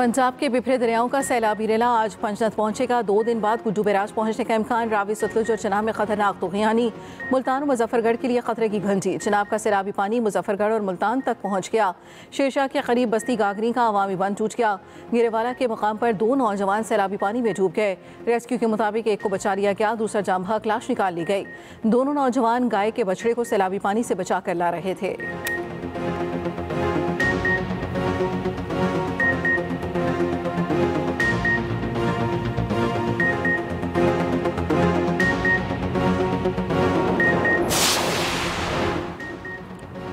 पंजाब के बिखरे दरियाओं का सैलाबी रेला आज पंचनद पहुंचेगा। 2 दिन बाद गुड्डू बैराज पहुंचने का इम्कान। रावी, सतलुज और चिनाब में खतरनाक तूफानी। मुल्तान और मुजफ्फरगढ़ के लिए खतरे की घंटी। चिनाब का सैलाबी पानी मुजफ्फरगढ़ और मुल्तान तक पहुंच गया। शेरशाह के करीब बस्ती गागरी का अवामी बंद टूट गया। गिरेवाला के मुकाम पर 2 नौजवान सैलाबी पानी में डूब गए। रेस्क्यू के मुताबिक एक को बचा लिया गया, दूसरा जाम बहक लाश निकाल ली गई। दोनों नौजवान गाय के बछड़े को सैलाबी पानी से बचा कर ला रहे थे।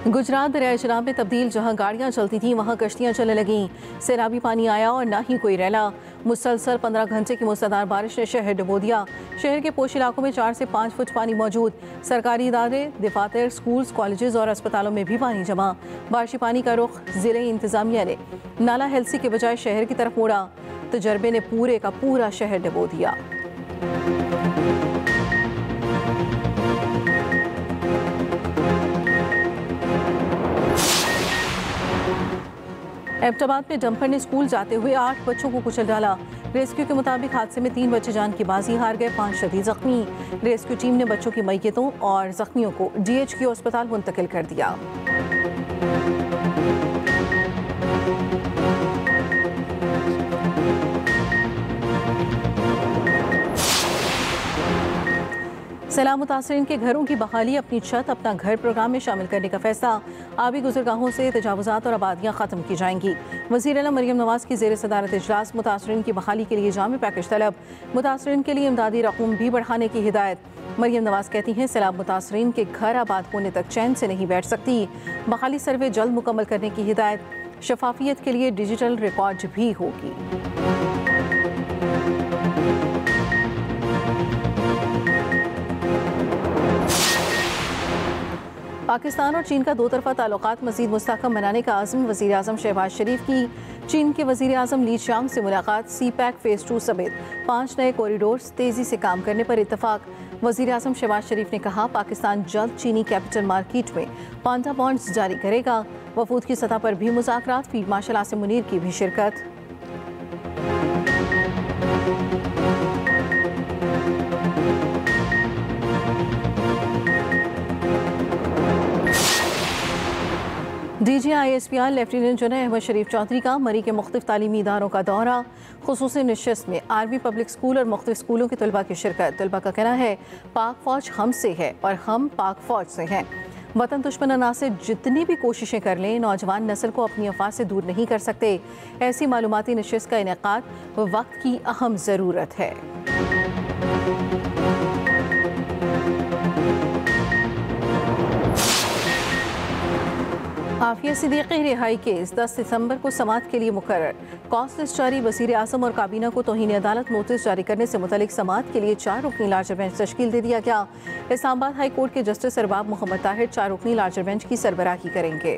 गुजरात दरियाए चिनाब में तब्दील, जहां गाड़ियां चलती थीं वहां कश्तियां चलने लगीं। सैलाबी पानी आया और ना ही कोई रेला। मुसलसल 15 घंटे की मूसलाधार बारिश ने शहर डुबो दिया। शहर के पोश इलाकों में 4 से 5 फुट पानी मौजूद। सरकारी इदारे, दफातर, स्कूल्स, कॉलेजेस और अस्पतालों में भी पानी जमा। बारिशी पानी का रुख जिले इंतजामिया ने नाला हेल्सी के बजाय शहर की तरफ मोड़ा। तजर्बे ने पूरे का पूरा शहर डुबो दिया। एबटाबाद में डंपर ने स्कूल जाते हुए 8 बच्चों को कुचल डाला। रेस्क्यू के मुताबिक हादसे में 3 बच्चे जान की बाजी हार गए, 5 शदीद जख्मी। रेस्क्यू टीम ने बच्चों की मैयतों और जख्मियों को DHQ अस्पताल मुंतकिल कर दिया। सैलाब मुतासरीन के घरों की बहाली, अपनी छत अपना घर प्रोग्राम में शामिल करने का फैसला। आबी गुजरगाहों से तजावुजात और आबादियाँ ख़त्म की जाएंगी। वज़ीर आला मरियम नवाज की ज़ेर सदारत इजलास। मुतासरीन की बहाली के लिए जामे पैकेज तलब। मुतासरीन के लिए इमदादी रकूम भी बढ़ाने की हिदायत। मरियम नवाज कहती हैं सैलाब मुतासरीन के घर आबाद होने तक चैन से नहीं बैठ सकती। बहाली सर्वे जल्द मुकम्मल करने की हिदायत। शफाफियत के लिए डिजिटल रिकॉर्ड भी होगी। पाकिस्तान और चीन का 2 तरफ़ा ताल्लुकात मज़ीद मुस्तहकम बनाने का आज़म। वज़ीर आज़म शहबाज शरीफ की चीन के वज़ीर आज़म ली च्याओ से मुलाकात। CPEC फ़ेज़ 2 समेत 5 नए कॉरिडोर्स तेज़ी से काम करने पर इत्तफ़ाक। वज़ीर आज़म शहबाज शरीफ ने कहा पाकिस्तान जल्द चीनी कैपिटल मार्केट में पांडा बॉन्ड्स जारी करेगा। वफूद की सतह पर भी मुज़ाकरात। फील्ड मार्शल आसिम मुनीर की भी शिरकत। DGISPR लेफ्टिनेंट जनरल अहमद शरीफ चौधरी का मरी के मुख्तलिफ तालीमी इदारों का दौरा। खुसूसी नशिस्त में आर्मी पब्लिक स्कूल और मुख्तलिफ स्कूलों के तलबा की शिरकत। तलबा का कहना है पाक फौज हमसे है और हम पाक फौज से हैं। वतन दुश्मन अनासिर जितनी भी कोशिशें कर लें, नौजवान नस्ल को अपनी अफवाह से दूर नहीं कर सकते। ऐसी मालूमाती नशिस्त का इनेकाद वक्त की अहम ज़रूरत है। आफिया सिद्दीकी रिहाई केस 10 सितंबर को समाअत के लिए मुकर्रर। कॉस्ट लिस्ट जारी। वज़ीर आज़म और काबीना को तौहीन अदालत नोटिस जारी करने से मुतल्लिक समाअत के लिए 4 रुकनी लार्जर बेंच तश्कील दे दिया गया। इस्लामाबाद हाई कोर्ट के जस्टिस अरबाब मोहम्मद ताहिर 4 रुकनी लार्जर बेंच की सरबराही करेंगे।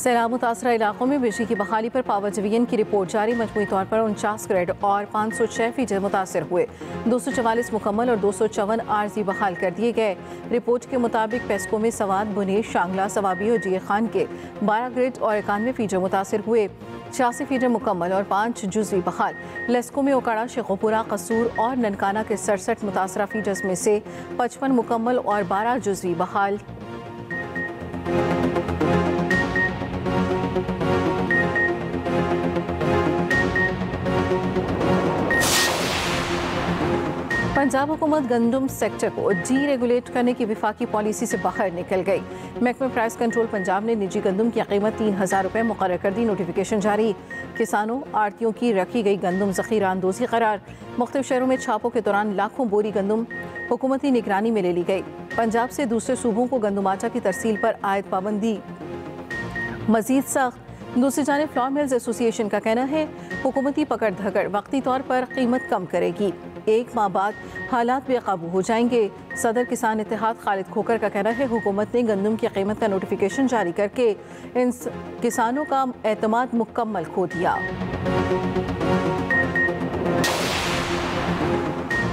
सैलाब मुतासरा इलाकों में बिजली की बहाली पर पावर डिवीजन की रिपोर्ट जारी। मजमूई तौर पर 49 ग्रेड और 506% मुतासर हुए। 244 मुकम्मल और 254 आर्जी बहाल कर दिए गए। रिपोर्ट के मुताबिक पेस्को में सवाद, बुनेर, शांगला, सवाबी और जिया खान के 12 ग्रेड और 91% मुतासर हुए। 86% मुकम्मल और 5 जुज़वी बहाल। लेस्को में ओकाड़ा, शेखोपुरा, कसूर और ननकाना के 67 मुतासरा फीडर्स में से 55 मुकम्मल और 12 जुज़वी बहाल। पंजाब हुकूमत गंदम सेक्टर को डीरेगुलेट करने की विफाकी पॉलिसी से बाहर निकल गई। महकमा प्राइस कंट्रोल पंजाब ने निजी गंदम की कीमत 3000 रुपये मुकर्रर कर दी। नोटिफिकेशन जारी। किसानों आड़तियों की रखी गई गंदम ज़ख़ीरा अंदोज़ी करार। मुख्तलिफ शहरों में छापों के दौरान लाखों बोरी गंदम हुकूमती निगरानी में ले ली गई। पंजाब से दूसरे सूबों को गंदम आटा की तरसील पर आयद पाबंदी मजीद सख्त। दूसरी जानिब फ्लोर मिल्स एसोसिएशन का कहना है हुकूमती पकड़ धकड़ वक्ती तौर पर कीमत कम करेगी। 1 माह बाद हालात बेकाबू हो जाएंगे। सदर किसान इत्तेहाद खालिद खोकर का कहना है हुकूमत ने गंदम की कीमत का नोटिफिकेशन जारी करके इन किसानों का एतमाद मुकम्मल खो दिया।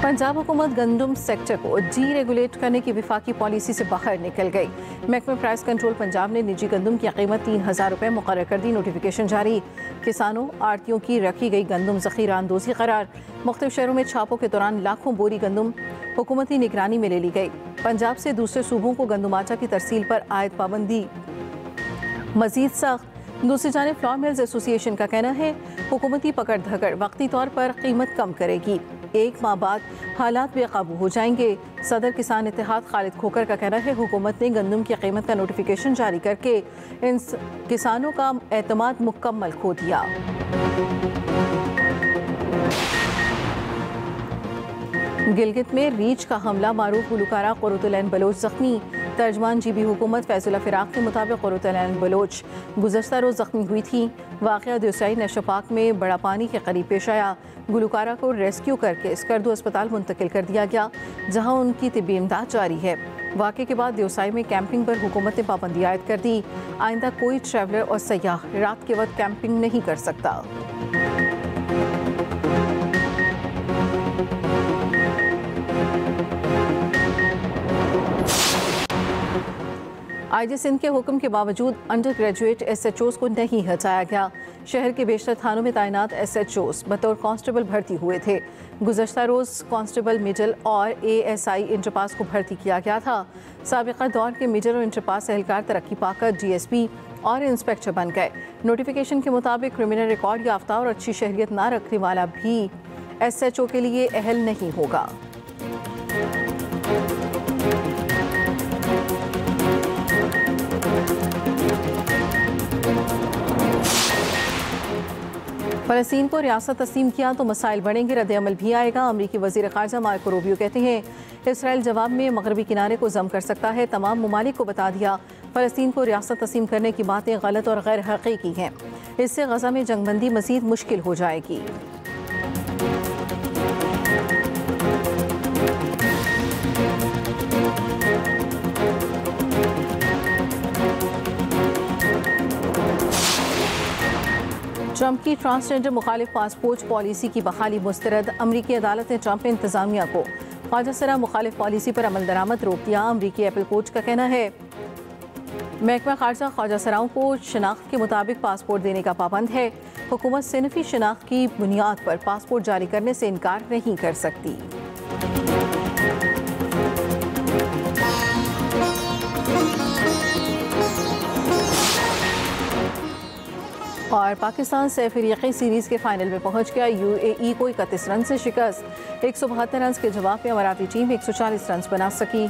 पंजाब हुकूमत गंदम सेक्टर को डी रेगुलेट करने की विफाकी पॉलिसी से बाहर निकल गई। महकमा प्राइस कंट्रोल पंजाब ने निजी गंदम की कीमत 3000 रुपये मुकर्रर कर दी। नोटिफिकेशन जारी। किसानों आड़तियों की रखी गई गंदम ज़ख़ीरा अंदोज़ी करार। मुख्तलिफ शहरों में छापों के दौरान लाखों बोरी गंदम हुकूमती निगरानी में ले ली गई। पंजाब से दूसरे सूबों को गंदम आटा की तरसील पर आयद पाबंदी मजीद सख्त। दूसरी जानिब फ्लोर मिल्स एसोसिएशन का कहना है हुकूमती पकड़ धकड़ वक्ती तौर पर कीमत कम करेगी, 1 माह बाद हालात बेकाबू हो जाएंगे। सदर किसान इत्तेहाद खालिद खोकर का कहना है हुकूमत ने गंदम की कीमत का नोटिफिकेशन जारी करके इन किसानों का एतमाद मुकम्मल खो दिया। गिलगित में रीछ का हमला, मारूफ गुलकारा कुर्रतुल ऐन बलोच जख्मी। तर्जमान जीबी हुकूमत फैजुल्ला फिराक के मुताबिक कुर्रतुल ऐन बलोच गुज़श्ता रोज़ जख्मी हुई थी। वाक़या देसाई नशपाक में बड़ा पानी के करीब पेश आया। गुलकारा को रेस्क्यू करके स्कर्दू अस्पताल मुंतकिल कर दिया गया, जहां उनकी तिब्बी इमदाद जारी है। वाक़े के बाद देसाई में कैंपिंग पर हुकूमत ने पाबंदी आयद कर दी। आइंदा कोई ट्रैवलर और सयाह रात के वक्त कैंपिंग नहीं कर सकता। IG सिंध के हुक्म के बावजूद अंडर ग्रेजुएट SHOs को नहीं हटाया गया। शहर के बेशतर थानों में तैनात SHOs बतौर कांस्टेबल भर्ती हुए थे। गुज़श्ता रोज़ कांस्टेबल मिडल और ASI इंटरपास को भर्ती किया गया था। साबिक़ा दौर के मिडल और इंटरपास एहलकार तरक्की पाकर DSP और इंस्पेक्टर बन गए। नोटिफिकेशन के मुताबिक क्रिमिनल रिकॉर्ड याफ्ता और अच्छी शहरियत ना रखने वाला भी SHO के लिए अहल नहीं होगा। फ़लस्तीन को रियासत तस्लीम किया तो मसाइल बढ़ेंगे, रद्द-ए-अमल भी आएगा। अमरीकी वज़ीर ख़ारजा मार्को रूबियो कहते हैं इसराइल जवाब में मगरबी किनारे को जम कर सकता है। तमाम ममालिक को बता दिया फ़लस्तीन को रियासत तस्लीम करने की बातें गलत और गैर हक़ीक़ी हैं। इससे गज़ा में जंगबंदी मज़ीद मुश्किल हो जाएगी। ट्रंप की ट्रांसजेंडर मुखालिफ पासपोर्ट पॉलिसी की बहाली मुस्तरद। अमरीकी अदालत ने ट्रंप इंतजामिया को ख्वाजा सरा मुखालिफ पॉलिसी पर अमल दरामद रोक दिया। अमरीकी एपल कोर्ट का कहना है महकमा खारजा ख्वाजा सराओं को शनाख्त के मुताबिक पासपोर्ट देने का पाबंद है। हुकूमत सिनफी शनाख्त की बुनियाद पर पासपोर्ट जारी करने से इनकार नहीं कर सकती। और पाकिस्तान से अफ्रीकी सीरीज़ के फाइनल में पहुंच गया। UAE को 31 रन से शिकस्त। 172 रन के जवाब में अमाराती टीम 140 रन बना सकी।